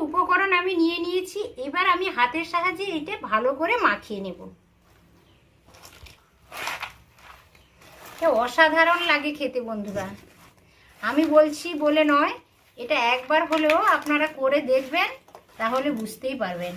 উপকরণ আমি নিয়ে নিয়েছি। এবার আমি হাতের সাহায্যে এটা ভালো করে মাখিয়ে নেব। অসাধারণ লাগে খেতে বন্ধুরা, আমি বলছি বলে নয়, এটা একবার হলেও আপনারা করে দেখবেন, তাহলে বুঝতেই পারবেন।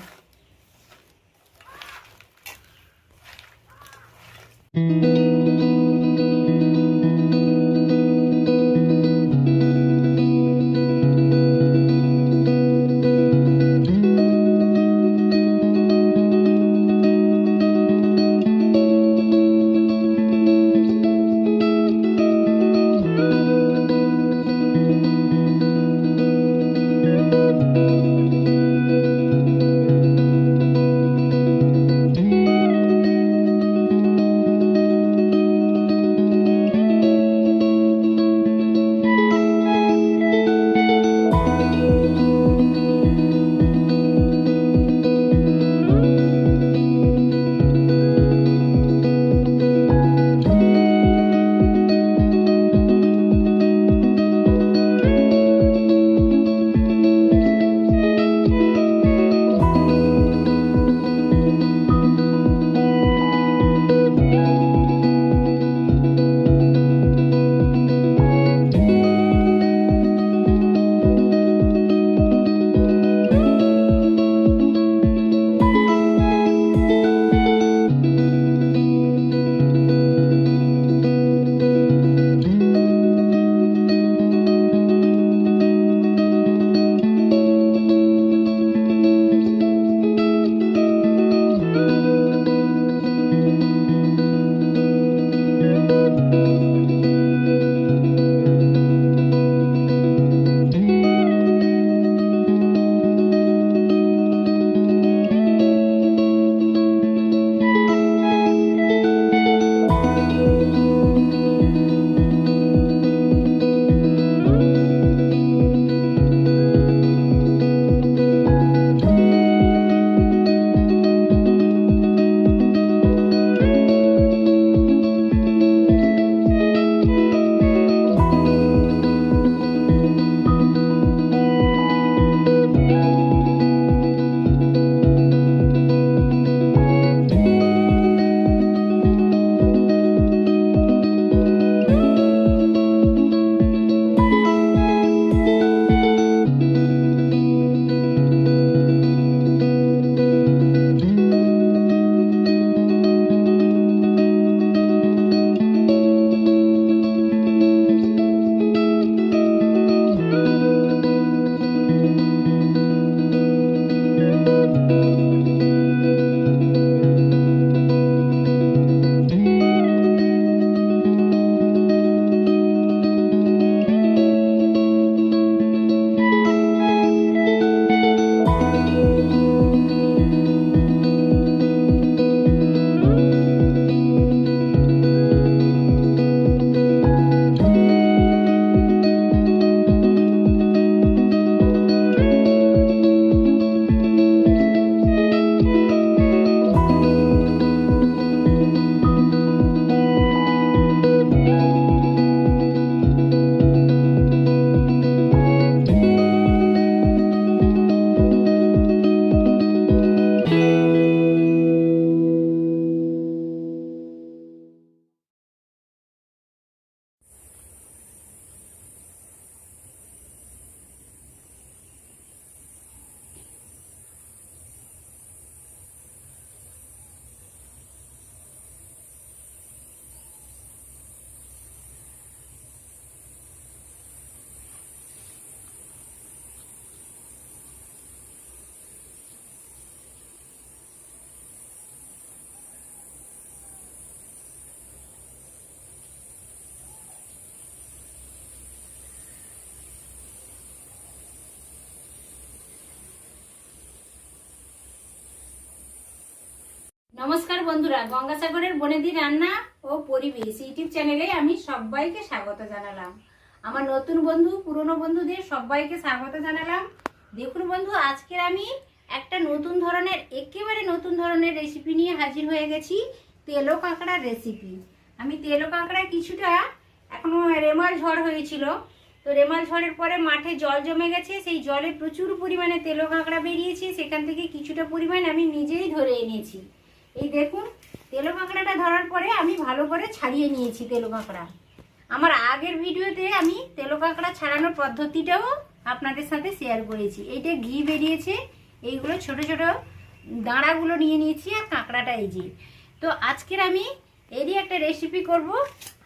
নমস্কার বন্ধুরা, গঙ্গাসাগরের বনেদি রান্না ও পরিবেশ ইউটিউব চ্যানেলে আমি সবাইকে স্বাগত জানালাম। আমার নতুন বন্ধু, পুরনো বন্ধুদের সবাইকে স্বাগত জানালাম। দেখুন বন্ধু, আজকের আমি একটা নতুন ধরনের, একেবারে নতুন ধরনের রেসিপি নিয়ে হাজির হয়ে গেছি। তেলো কাঁকড়ার রেসিপি। আমি তেলো কাঁকড়া কিছুটা এখনো রেমাল ঝড় হয়েছিল, তো তো রেমাল ঝড়ের পরে মাঠে জল জমে গেছে, সেই জলে প্রচুর পরিমাণে তেলো কাঁকড়া বেরিয়েছে। সেখান থেকে কিছুটা পরিমাণ আমি নিজেই ধরে এনেছি। এই দেখুন, তেলো কাঁকড়াটা ধরার পরে আমি ভালো করে ছাড়িয়ে নিয়েছি তেলো কাঁকড়া। আমার আগের ভিডিওতে আমি তেলো কাঁকড়া ছাড়ানোর পদ্ধতিটাও আপনাদের সাথে শেয়ার করেছি। এইটা ঘি বেরিয়েছে, এইগুলো ছোট ছোট দাঁড়াগুলো নিয়ে নিয়েছি, আর কাঁকড়াটা এই যে। তো আজকের আমি এরই একটা রেসিপি করব,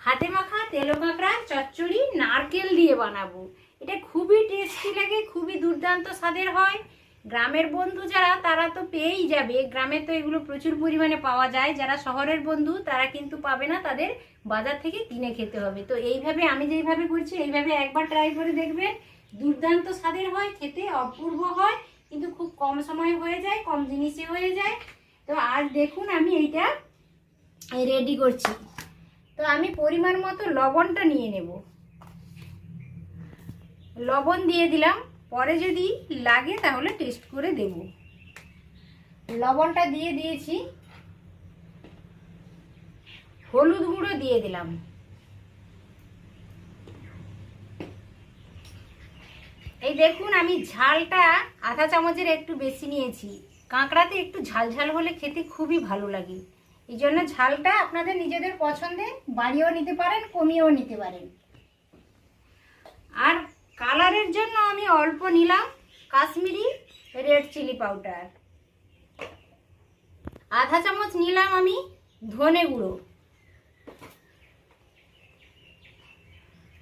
হাতে মাখা তেলো কাঁকড়া চচ্চড়ি নারকেল দিয়ে বানাবো। এটা খুবই টেস্টি লাগে, খুবই দুর্দান্ত স্বাদের হয়। গ্রামের বন্ধু যারা, তারা তো পেয়েই যাবে, গ্রামে তো এগুলো প্রচুর পরিমাণে পাওয়া যায়। যারা শহরের বন্ধু তারা কিন্তু পাবে না, তাদের বাজার থেকে কিনে খেতে হবে। তো এইভাবে আমি যেইভাবে করছি এইভাবে একবার ট্রাই করে দেখবেন, দুর্দান্ত স্বাদের হয়, খেতে অপূর্ব হয়, কিন্তু খুব কম সময় হয়ে যায়, কম জিনিসে হয়ে যায়। তো আজ দেখুন আমি এইটা রেডি করছি। তো আমি পরিমাণ মতো লবণটা নিয়ে নেব, লবণ দিয়ে দিলাম, পরে যদি লাগে তাহলে টেস্ট করে দেব। লবণটা দিয়ে দিয়েছি, হলুদ গুঁড়ো দিয়ে দিলাম, এই দেখুন আমি ঝালটা আধা চামচের একটু বেশি নিয়েছি। কাঁকড়াতে একটু ঝাল ঝাল হলে খেতে খুবই ভালো লাগে, এই জন্য ঝালটা আপনাদের নিজেদের পছন্দে বাড়িয়েও নিতে পারেন, কমিয়েও নিতে পারেন। আর কালারের জন্য আমি অল্প নিলাম কাশ্মীরি রেড চিলি পাউডার, আধা চামচ নিলাম আমি ধনে গুঁড়ো,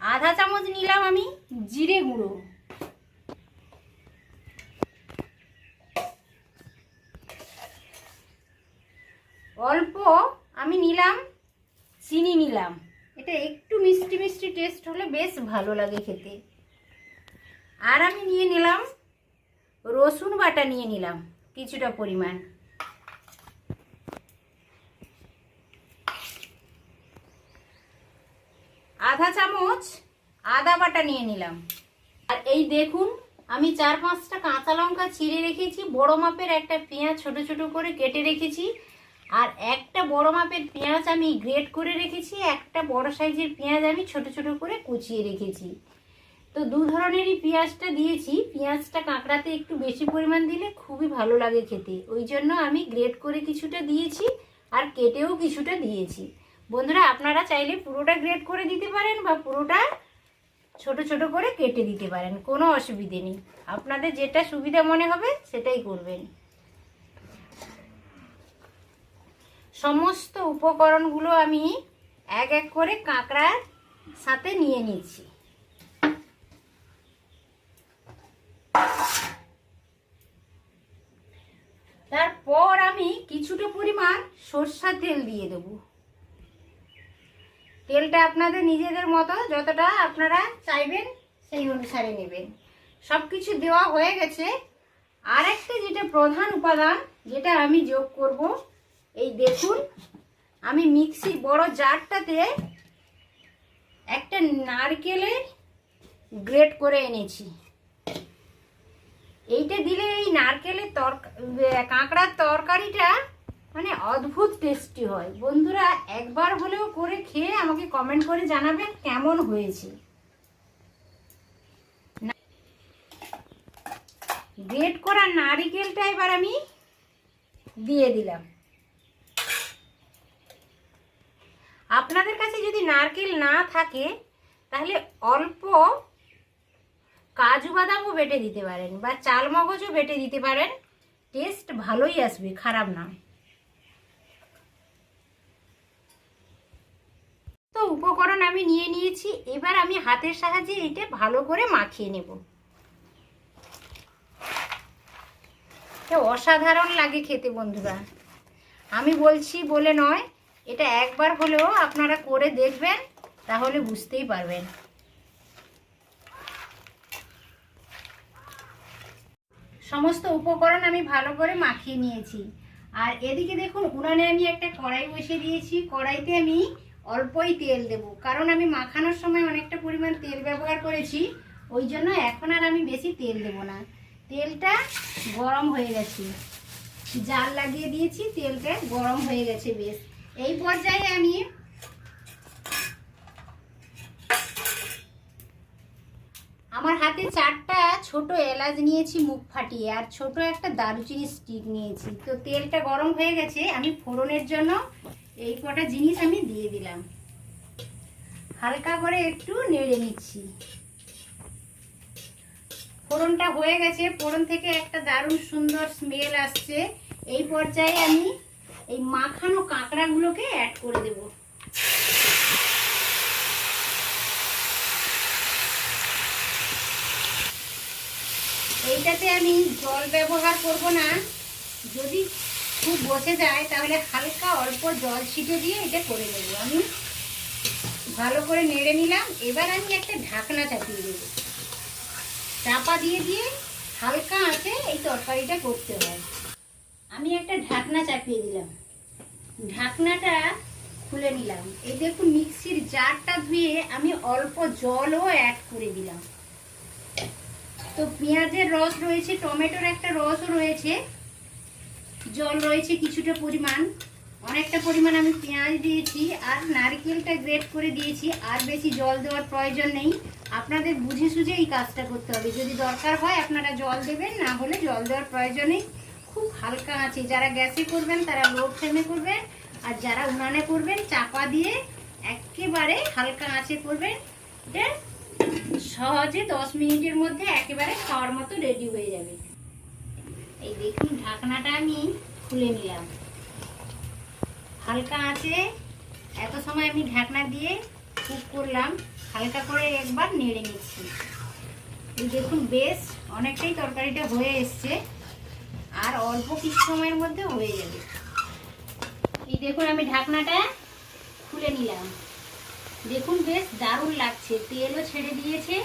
আধা চামচ নিলাম আমি জিরে গুঁড়ো, অল্প আমি নিলাম চিনি নিলাম। এটা একটু মিষ্টি মিষ্টি টেস্ট হলে বেশ ভালো লাগে খেতে। আর আমি নিয়ে নিলাম রসুন বাটা, নিয়ে নিলাম কিছুটা পরিমাণ, আধা চামচ আদা বাটা নিয়ে নিলাম। আর এই দেখুন আমি 4-5টা কাঁচা লঙ্কা চিড়ে রেখেছি, বড় মাপের একটা পেঁয়াজ ছোট ছোট করে কেটে রেখেছি, আর একটা বড় মাপের পেঁয়াজ আমি গ্রেট করে রেখেছি, একটা বড় সাইজের পেঁয়াজ আমি ছোট ছোট করে কুচিয়ে রেখেছি। তো দু ধরনেরই পেঁয়াজটা দিয়েছি। পেঁয়াজটা কাঁকড়াতে একটু বেশি পরিমাণ দিলে খুবই ভালো লাগে খেতে, ওই জন্য আমি গ্রেট করে কিছুটা দিয়েছি আর কেটেও কিছুটা দিয়েছি। বন্ধুরা আপনারা চাইলে পুরোটা গ্রেট করে দিতে পারেন বা পুরোটা ছোট ছোট করে কেটে দিতে পারেন, কোনো অসুবিধে নেই। আপনাদের যেটা সুবিধা মনে হবে সেটাই করবেন। সমস্ত উপকরণগুলো আমি এক এক করে কাঁকড়ার সাথে নিয়ে নিচ্ছি। তারপর আমি কিছুটা পরিমাণ সরষের তেল দিয়ে দেব। তেলটা আপনাদের নিজেদের মতো যতটা আপনারা চাইবেন সেই অনুসারে নেবেন। সব কিছু দেওয়া হয়ে গেছে। আর একটা যেটা প্রধান উপাদান যেটা আমি যোগ করব, এই দেখুন আমি মিক্সির বড় জারটাতে একটা নারকেলের গ্রেট করে এনেছি। এইটা দিলে এই নারকেলের কাঁকড়ার তরকারিটা মানে অদ্ভুত টেস্টি হয়। বন্ধুরা একবার হলেও করে খেয়ে আমাকে কমেন্ট করে জানাবেন কেমন হয়েছে। গ্রেট করা নারকেলটা এবার আমি দিয়ে দিলাম। আপনাদের কাছে যদি নারকেল না থাকে তাহলে অল্প কাজু বাদামও বেটে দিতে পারেন বা চাল মগজও বেটে দিতে পারেন, টেস্ট ভালোই আসবে, খারাপ না। তো উপকরণ আমি নিয়ে নিয়েছি, এবার আমি হাতের সাহায্যে এটা ভালো করে মাখিয়ে নেব। অসাধারণ লাগে খেতে বন্ধুরা, আমি বলছি বলে নয়, এটা একবার হলেও আপনারা করে দেখবেন, তাহলে বুঝতেই পারবেন। সমস্ত উপকরণ আমি ভালো করে মাখিয়ে নিয়েছি। আর এদিকে দেখুন উনানে আমি একটা কড়াই বসিয়ে দিয়েছি। কড়াইতে আমি অল্পই তেল দেব, কারণ আমি মাখানোর সময় অনেকটা পরিমাণ তেল ব্যবহার করেছি, ওই জন্য এখন আর আমি বেশি তেল দেব না। তেলটা গরম হয়ে গেছে, জাল লাগিয়ে দিয়েছি, তেলটা গরম হয়ে গেছে বেশ। এই পর্যায়ে আমি হাতে 4টা ছোট এলাচ নিয়েছি মুখ ফাটিয়ে, আর ছোট একটা দারুচিনি স্টিক নিয়েছি। তো তেলটা গরম হয়ে গেছে, আমি ফোড়নের জন্য এই কটা জিনিস আমি দিয়ে দিলাম। হালকা করে একটু নেড়ে নিচ্ছি। ফোড়নটা হয়ে গেছে, ফোড়ন থেকে একটা দারুণ সুন্দর স্মেল আসছে। এই পর্যায়ে আমি এই মাখানো কাঁকড়াগুলোকে অ্যাড করে দেব। এইটাতে আমি জল ব্যবহার করব না, যদি খুব বসে যায় তাহলে হালকা অল্প জল ছিটে দিয়ে এটা করে নেব। আমি ভালো করে নেড়ে নিলাম। এবার আমি একটা ঢাকনা চাপিয়ে দেব। চাপা দিয়ে দিয়ে হালকা আঁচে এই তরকারিটা করতে হয়। আমি একটা ঢাকনা চাপিয়ে দিলাম, ঢাকনাটা খুলে নিলাম। এই দেখুন মিক্সির জারটা ধুয়ে আমি অল্প জলও অ্যাড করে দিলাম। তো পেঁয়াজের রস রয়েছে, টমেটোর একটা রসও রয়েছে, জল রয়েছে কিছুটা পরিমাণ, অনেকটা পরিমাণ আমি পেঁয়াজ দিয়েছি, আর নারকেলটা গ্রেট করে দিয়েছি। আর বেশি জল দেওয়ার প্রয়োজন নেই, আপনাদের বুঝে সুঝে এই কাজটা করতে হবে। যদি দরকার হয় আপনারা জল দেবেন, না হলে জল দেওয়ার প্রয়োজন নেই। খুব হালকা আছে, যারা গ্যাসে করবেন তারা লো ফ্লেমে করবেন, আর যারা উনানে করবেন চাপা দিয়ে একেবারে হালকা আঁচে করবেন। এটা সহজে 10 মিনিটের মধ্যে একেবারে খাওয়ার মতো রেডি হয়ে যাবে। এই দেখুন ঢাকনাটা আমি খুলে নিলাম। হালকা আঁচে এত সময় আমি ঢাকনা দিয়ে কুক করলাম, হালকা করে একবার নেড়ে নিচ্ছি। এই দেখুন বেশ অনেকটাই তরকারিটা হয়ে এসছে, আর অল্প কিছু সময়ের মধ্যে হয়ে যাবে। এই দেখুন আমি ঢাকনাটা খুলে নিলাম। দেখুন বেশ দারুণ লাগছে, তেলও ছেড়ে দিয়েছে,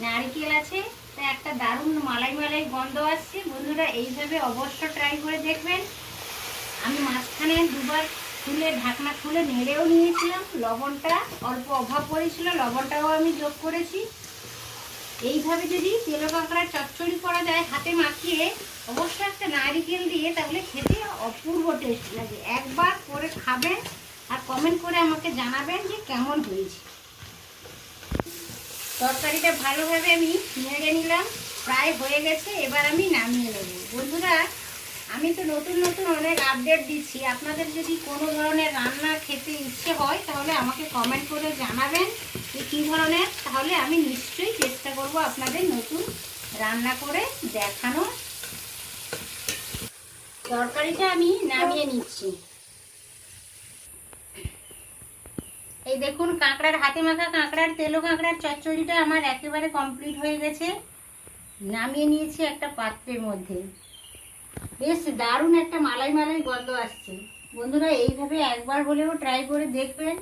নারকেল আছে, তা একটা দারুণ মালাই মালাই গন্ধ আসছে। বন্ধুরা এইভাবে অবশ্য ট্রাই করে দেখবেন। আমি মাঝখানে দুবার খুলে ঢাকনা খুলে নেড়েও নিয়েছিলাম। লবণটা অল্প অভাব পড়েছিল, লবণটাও আমি যোগ করেছি। এইভাবে যদি তেল কাঁকড়ার চচ্চড়ি করা যায় হাতে মাখিয়ে, অবশ্যই একটা নারকেল দিয়ে, তাহলে খেতে অপূর্ব টেস্ট লাগে। একবার করে খাবেন আর কমেন্ট করে আমাকে জানাবেন যে কেমন হয়েছে। তরকারিটা ভালোভাবে আমি নেড়ে নিলাম, প্রায় হয়ে গেছে। এবার আমি নামিয়ে নেব। বন্ধুরা আমি তো নতুন নতুন অনেক আপডেট দিচ্ছি, আপনাদের যদি কোনো ধরনের রান্না খেতে ইচ্ছে হয় তাহলে আমাকে কমেন্ট করে জানাবেন যে কী ধরনের, তাহলে আমি নিশ্চয়ই চেষ্টা করব আপনাদের নতুন রান্না করে দেখানো। তরকারিটা আমি নামিয়ে নিচ্ছি। এই দেখুন কাঁকড়ার হাতে মাখা কাঁকড়ার তেলো কাঁকড়ার চচ্চড়িটা আমার একেবারে কমপ্লিট হয়ে গেছে। নামিয়ে নিয়েছি একটা পাত্রের মধ্যে। বেশ দারুণ একটা মালাই মালাই গন্ধ আসছে। বন্ধুরা এইভাবে একবার হলেও ট্রাই করে দেখবেন।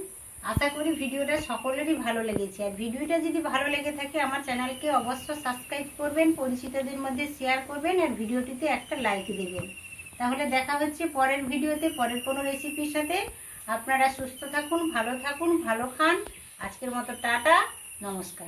আশা করি ভিডিওটা সকলেরই ভালো লেগেছে। আর ভিডিওটা যদি ভালো লেগে থাকে আমার চ্যানেলকে অবশ্যই সাবস্ক্রাইব করবেন, পরিচিতদের মধ্যে শেয়ার করবেন, আর ভিডিওটিতে একটা লাইক দেবেন। তাহলে দেখা হচ্ছে পরের ভিডিওতে, পরের কোনো রেসিপির সাথে। আপনারা সুস্থ থাকুন, ভালো থাকুন, ভালো খান। আজকের মতো টাটা, নমস্কার।